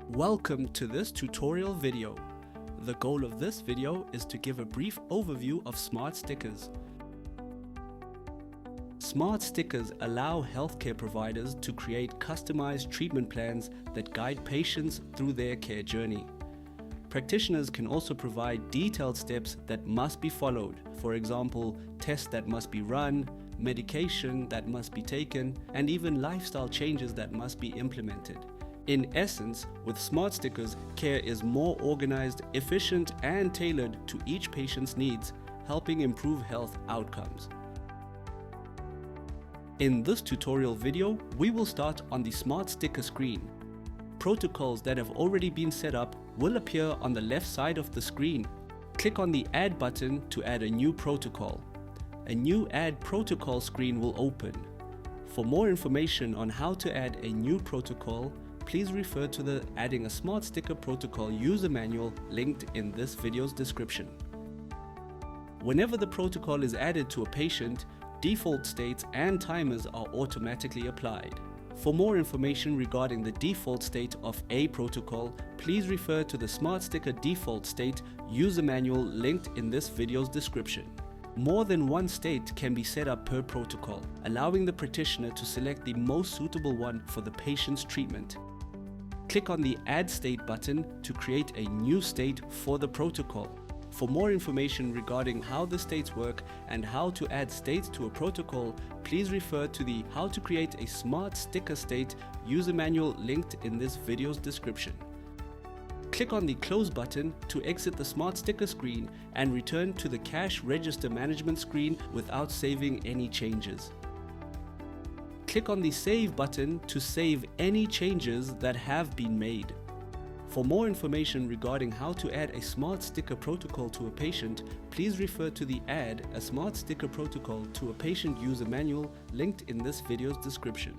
Welcome to this tutorial video. The goal of this video is to give a brief overview of smart stickers. Smart stickers allow healthcare providers to create customized treatment plans that guide patients through their care journey. Practitioners can also provide detailed steps that must be followed, for example, tests that must be run, medication that must be taken, and even lifestyle changes that must be implemented. In essence, with smart stickers, care is more organized, efficient, and tailored to each patient's needs, helping improve health outcomes. In this tutorial video, we will start on the smart sticker screen. Protocols that have already been set up will appear on the left side of the screen. Click on the Add button to add a new protocol. A new Add Protocol screen will open. For more information on how to add a new protocol, please refer to the Adding a Smart Sticker Protocol user manual linked in this video's description. Whenever the protocol is added to a patient, default states and timers are automatically applied. For more information regarding the default state of a protocol, please refer to the Smart Sticker Default State user manual linked in this video's description. More than one state can be set up per protocol, allowing the practitioner to select the most suitable one for the patient's treatment. Click on the Add State button to create a new state for the protocol. For more information regarding how the states work and how to add states to a protocol, please refer to the How to Create a Smart Sticker State user manual linked in this video's description. Click on the Close button to exit the Smart Sticker screen and return to the Cash Register Management screen without saving any changes. Click on the Save button to save any changes that have been made. For more information regarding how to add a smart sticker protocol to a patient, please refer to the Add a Smart Sticker Protocol to a Patient user manual linked in this video's description.